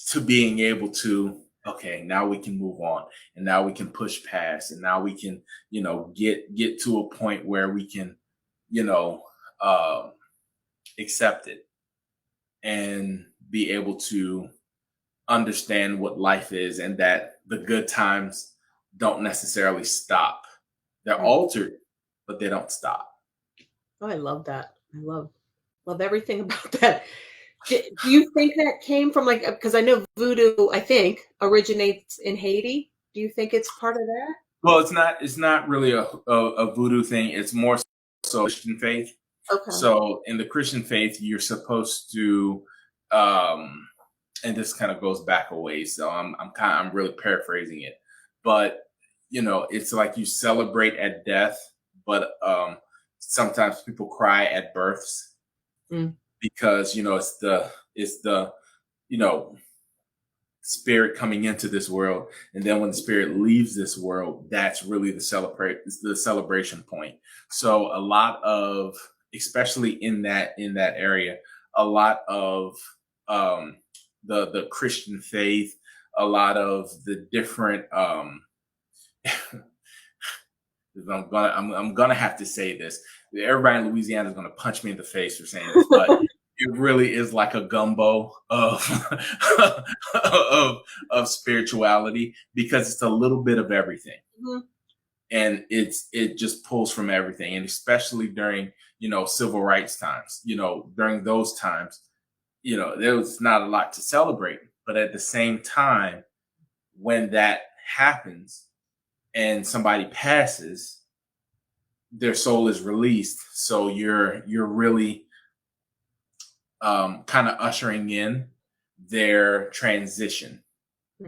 to being able to, okay, now we can move on, and now we can push past, and now we can, get to a point where we can, you know, um, accept it and be able to understand what life is, and that the good times don't necessarily stop. They're altered, but they don't stop. Oh, I love that. I love everything about that. Do you think that came from like, because I know voodoo, I think, originates in Haiti. Do you think it's part of that? Well, it's not really a voodoo thing. It's more so Christian faith. Okay. So in the Christian faith, you're supposed to, um, and this kind of goes back a ways. So I'm really paraphrasing it, but it's like you celebrate at death, but sometimes people cry at births, because it's the you know spirit coming into this world, and then when the spirit leaves this world, that's really the celebration point. So a lot of, especially in that area, a lot of the Christian faith, a lot of the different I'm gonna have to say this. Everybody in Louisiana is gonna punch me in the face for saying this, but it really is like a gumbo of of spirituality, because it's a little bit of everything. Mhm. And it just pulls from everything, and especially during civil rights times. During those times, there was not a lot to celebrate, but at the same time, when that happens and somebody passes, their soul is released. So you're really kind of ushering in their transition.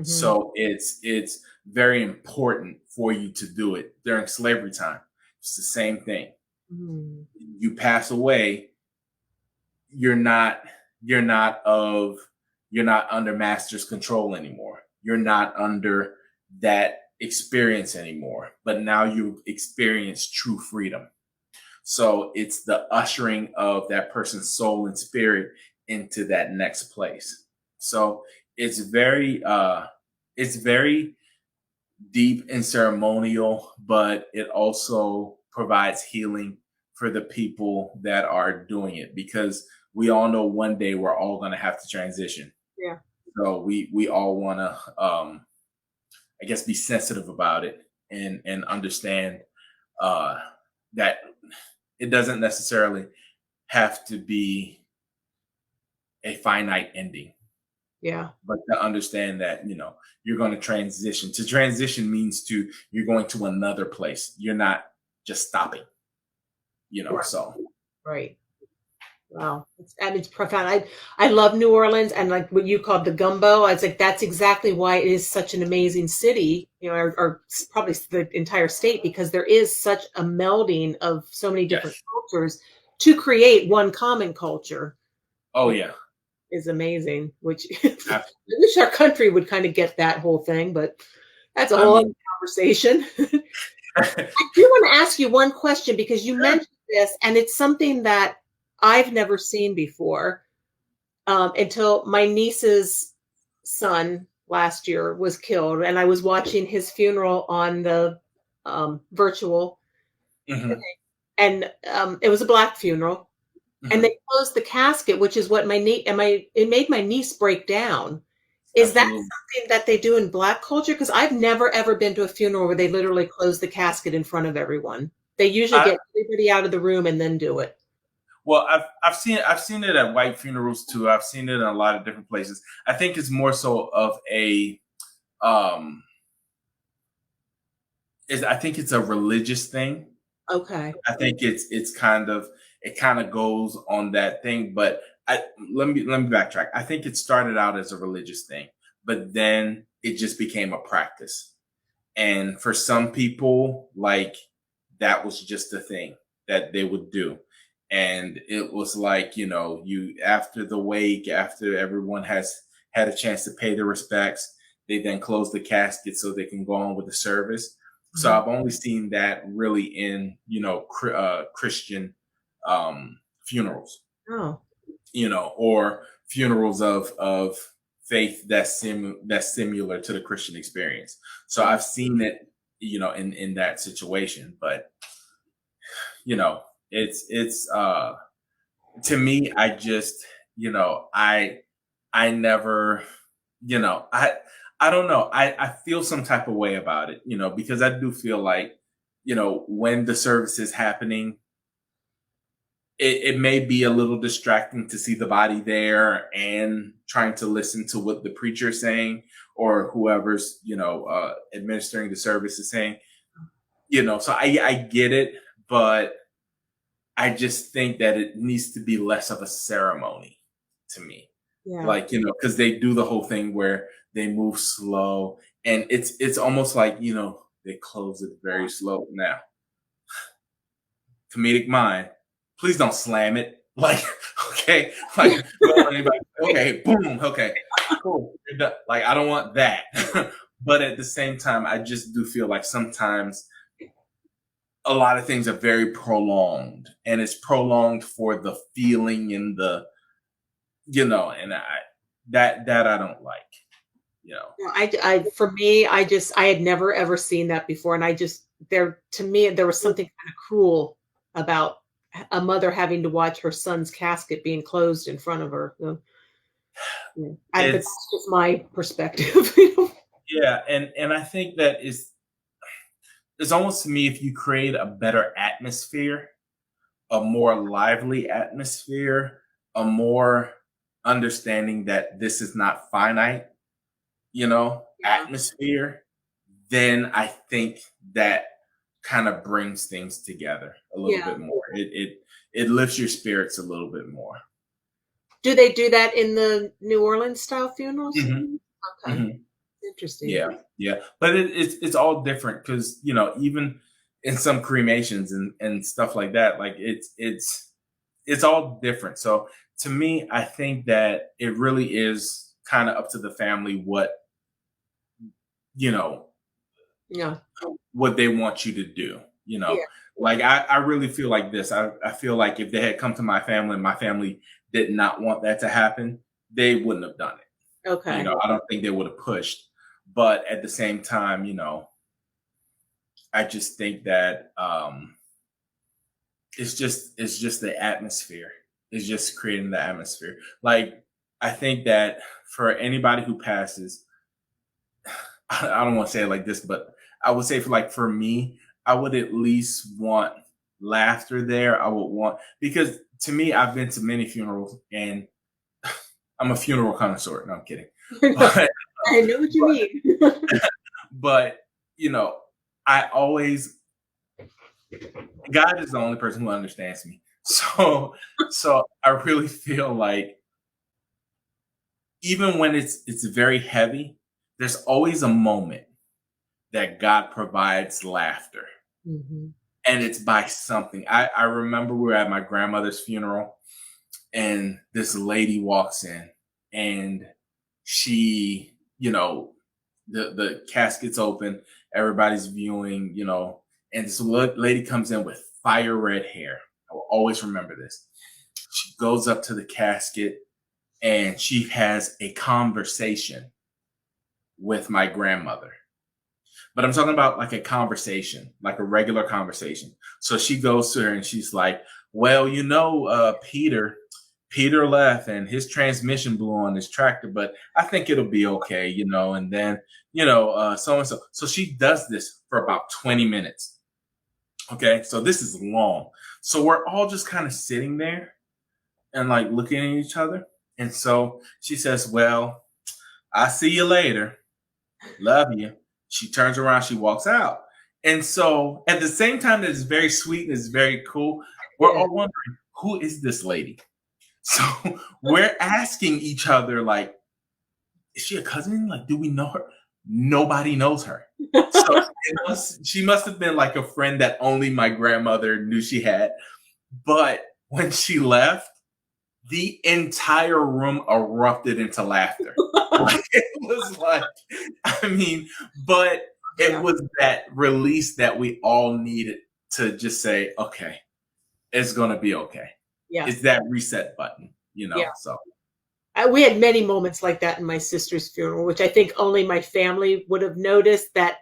So it's very important for you to do it during slavery time. It's the same thing. You pass away, you're not you're not of you're not under master's control anymore. You're not under that experience anymore, but now you experience true freedom. So it's the ushering of that person's soul and spirit into that next place. So it's very deep and ceremonial, but it also provides healing for the people that are doing it, because we all know one day we're all going to have to transition. Yeah. So we all want to, I guess, be sensitive about it, and understand uh, that it doesn't necessarily have to be a finite ending, Yeah. but to understand that you're going to transition. To transition means you're going to another place. You're not just stopping. Right. So Right. Wow. It's profound. I love New Orleans, and like what you called the gumbo. I was like, that's exactly why it is such an amazing city, or probably the entire state, because there is such a melding of so many different yes. cultures to create one common culture. Oh Which yeah. is amazing, which I wish our country would kind of get that whole thing, but that's a I whole mean, other conversation. I do want to ask you one question, because you mentioned this, and it's something that I've never seen before, until my niece's son last year was killed, and I was watching his funeral on the virtual, Mhm, and it was a Black funeral, and mhm, they closed the casket, which is what it made my niece break down. Is that absolutely. something that they do in Black culture? Because I've never ever been to a funeral where they literally close the casket in front of everyone. They usually I get everybody out of the room and then do it. Well, I've seen it at white funerals too. I've seen it in a lot of different places. I think it's more so of a um I think it's a religious thing. Okay. I think it kind of goes on that thing, but let me backtrack. I think it started out as a religious thing, but then it just became a practice. And for some people, like, that was just a thing that they would do. And it was like, you, after the wake, after everyone has had a chance to pay their respects, they then close the casket so they can go on with the service. So I've only seen that really in, Christian funerals, Oh, or funerals of faith that's similar to the Christian experience. So I've seen it, in that situation. But it's to me, I just, I never, you know, I I don't know. I feel some type of way about it, because I do feel like, when the service is happening, it may be a little distracting to see the body there and trying to listen to what the preacher is saying, or whoever's, administering the service is saying, so I get it, but I just think that it needs to be less of a ceremony to me. yeah. Like, because they do the whole thing where they move slow, and it's almost like, they close it very slow. Now, comedic mind, please don't slam it. Like, okay, like, okay, boom, okay, cool, you're done. Like, I don't want that. But at the same time, I just do feel like sometimes a lot of things are very prolonged, and it's prolonged for the feeling and the, and that I don't like, For me, I had never ever seen that before, and to me, there was something kind of cruel about a mother having to watch her son's casket being closed in front of her. So, yeah. That's just my perspective. Yeah, and I think that it's almost, to me, if you create a better atmosphere, a more lively atmosphere, a more understanding that this is not finite, atmosphere, then I think that kind of brings things together a little bit more. It lifts your spirits a little bit more. Do they do that in the New Orleans style funerals? Mm-hmm. Okay. Mm-hmm. Interesting. Yeah. But it's all different, because, even in some cremations and stuff like that, like it's all different. So to me, I think that it really is kind of up to the family what, Yeah. what they want you to do, Yeah. Like, I really feel like this. I feel like if they had come to my family and my family did not want that to happen, they wouldn't have done it. Okay. I don't think they would have pushed. But at the same time, I just think that it's just the atmosphere. It's just creating the atmosphere. Like, I think that for anybody who passes, I don't want to say it like this, but I would say for me, I would at least want laughter there. I would want, because to me, I've been to many funerals, and I'm a funeral connoisseur. No, I'm kidding. But, I know what you mean. but I always, God is the only person who understands me. So I really feel like even when it's very heavy, there's always a moment that God provides laughter. Mm-hmm. And it's by something. I remember we were at my grandmother's funeral, and this lady walks in, and she, the casket's open, everybody's viewing, and this lady comes in with fire red hair. I will always remember this. She goes up to the casket, and she has a conversation with my grandmother. But I'm talking about like a conversation, like a regular conversation. So she goes to her and she's like, well, Peter left and his transmission blew on his tractor, but I think it'll be okay, and then, so-and-so. So she does this for about 20 minutes. Okay. So this is long. So we're all just kind of sitting there and like looking at each other. And so she says, well, I'll see you later. Love you. She turns around, she walks out. And so at the same time that it's very sweet and it's very cool, we're all wondering, who is this lady? So we're asking each other, like, is she a cousin? Like, do we know her? Nobody knows her. So she must have been like a friend that only my grandmother knew she had. But when she left, the entire room erupted into laughter. Like, it was like, but it was that release that we all needed to just say, okay, it's going to be okay. Yeah. It's that reset button, so. We had many moments like that in my sister's funeral, which I think only my family would have noticed, that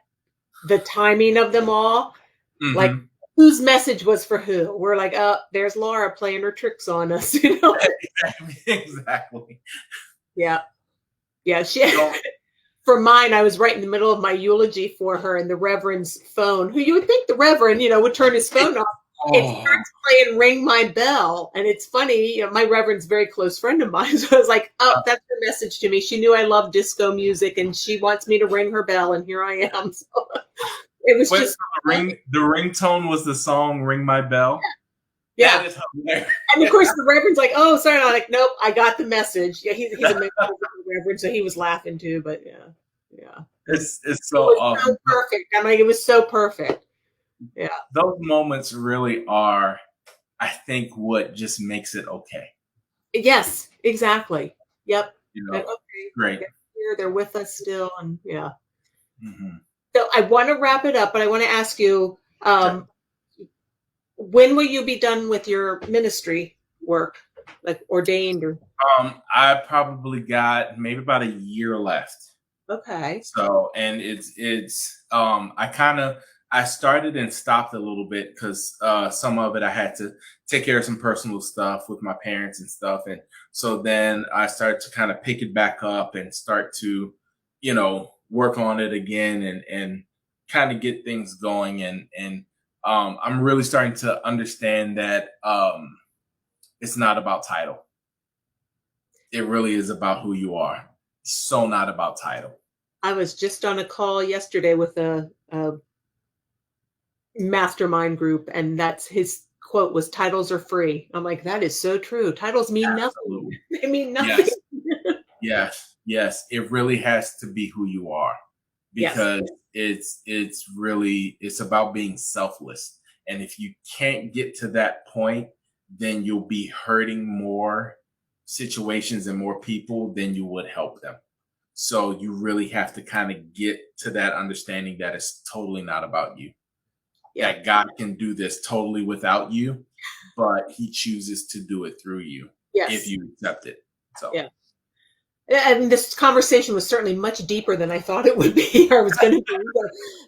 the timing of them all, like whose message was for who. We're like, oh, there's Laura playing her tricks on us, Exactly. Yeah. For mine, I was right in the middle of my eulogy for her, and the Reverend's phone, who you would think the Reverend, would turn his phone off. It starts playing Ring My Bell. And it's funny, my Reverend's a very close friend of mine. So I was like, oh, that's her message to me. She knew I love disco music, and she wants me to ring her bell, and here I am. So it was just the ringtone was the song Ring My Bell. Yeah. That is hilarious. And of course the Reverend's like, oh, sorry. I'm like, nope, I got the message. Yeah, he's a member of the Reverend, so he was laughing too, but yeah. It's so awesome. So perfect. I'm like, it was so perfect. Yeah. Those moments really are, I think, what just makes it okay. Yes, exactly. Yep. Okay, great. They're with us still, and yeah. So I want to wrap it up, but I want to ask you, when will you be done with your ministry work, like ordained or? I probably got maybe about a year left. Okay. So, and it's I started and stopped a little bit because some of it I had to take care of some personal stuff with my parents and stuff. And so then I started to kind of pick it back up and start to, work on it again and kind of get things going. And I'm really starting to understand that it's not about title. It really is about who you are. It's so not about title. I was just on a call yesterday with a mastermind group, and that's his quote was, titles are free. I'm like, that is so true. Titles mean nothing. They mean nothing. Yes. It really has to be who you are, because it's about being selfless. And if you can't get to that point, then you'll be hurting more situations and more people than you would help them. So you really have to kind of get to that understanding that it's totally not about you. That God can do this totally without you, but he chooses to do it through you if you accept it. So and this conversation was certainly much deeper than I thought it would be. I was going to do.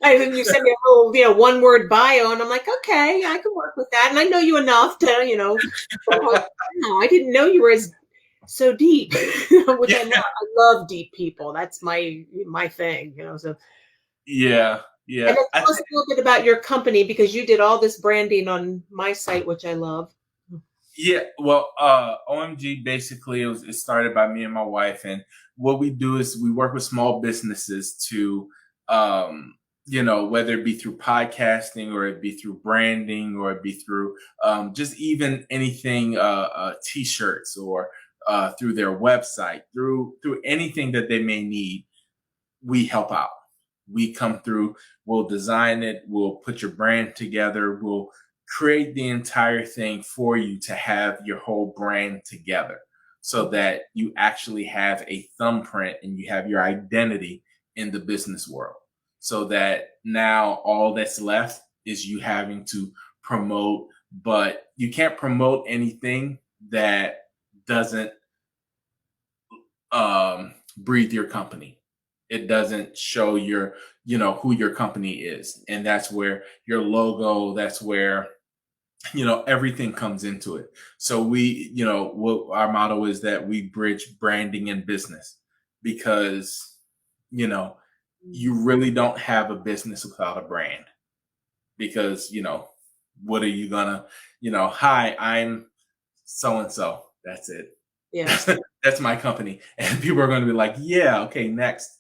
And then you sent me a whole, 1-word bio, and I'm like, okay, I can work with that. And I know you enough to, I didn't know you were so deep, which I love deep people. That's my thing, So yeah. And then tell us a little bit about your company, because you did all this branding on my site, which I love. Yeah, well, OMG basically it started by me and my wife, and what we do is we work with small businesses to, whether it be through podcasting or it be through branding or it be through just even anything, T-shirts or through their website, through anything that they may need, we help out. We come through, we'll design it, we'll put your brand together, we'll create the entire thing for you to have your whole brand together so that you actually have a thumbprint and you have your identity in the business world, so that now all that's left is you having to promote, but you can't promote anything that doesn't breathe your company. It doesn't show your, who your company is. And that's where your logo, that's where, everything comes into it. So we, what our motto is that we bridge branding and business, because, you really don't have a business without a brand, because, what are you gonna, hi, I'm so-and-so. That's it. Yeah. That's my company. And people are going to be like, yeah, okay, next.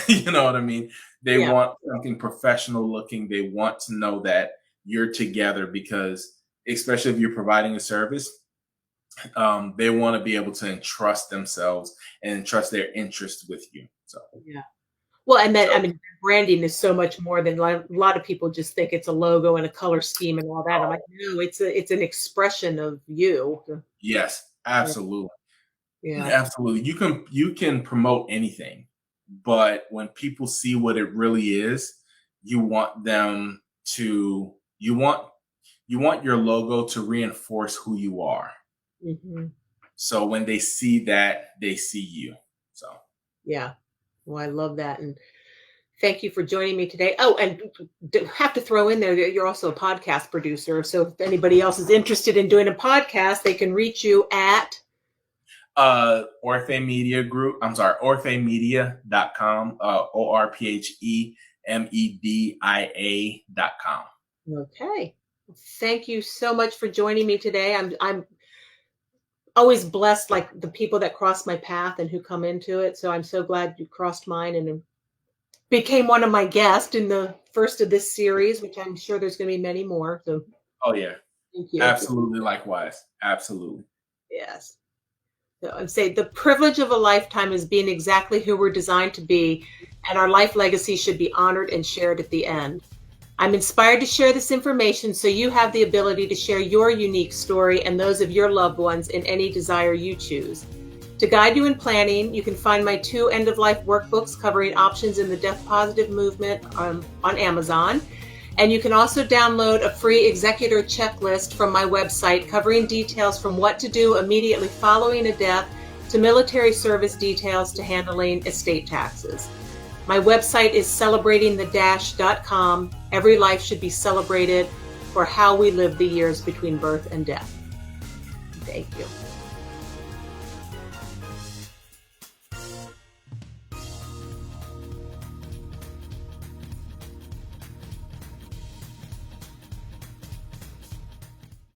You know what I mean? They want something professional looking. They want to know that you're together, because especially if you're providing a service, they want to be able to entrust themselves and entrust their interest with you. So well, and branding is so much more than a lot of people just think it's a logo and a color scheme and all that. I'm like, no, it's an expression of you. Yes, absolutely. Absolutely. You can promote anything, but when people see what it really is, you want them to, you want your logo to reinforce who you are. Mm-hmm. So when they see that, they see you. So yeah, well, I love that, and thank you for joining me today. Oh, and have to throw in there that you're also a podcast producer. So if anybody else is interested in doing a podcast, they can reach you at Orphe Media Group. I'm sorry, orphemedia.com. ORPHEMEDIA.com. Okay. Thank you so much for joining me today. I'm always blessed, like the people that cross my path and who come into it. So I'm so glad you crossed mine and became one of my guests in the first of this series, which I'm sure there's going to be many more. So Oh yeah, thank you. absolutely. Likewise, absolutely. Yes. So I'd say the privilege of a lifetime is being exactly who we're designed to be, and our life legacy should be honored and shared at the end. I'm inspired to share this information so you have the ability to share your unique story and those of your loved ones in any desire you choose. To guide you in planning, you can find my 2 end-of-life workbooks covering options in the death positive movement on Amazon. And you can also download a free executor checklist from my website covering details from what to do immediately following a death to military service details to handling estate taxes. My website is celebratingthedash.com. Every life should be celebrated for how we live the years between birth and death. Thank you.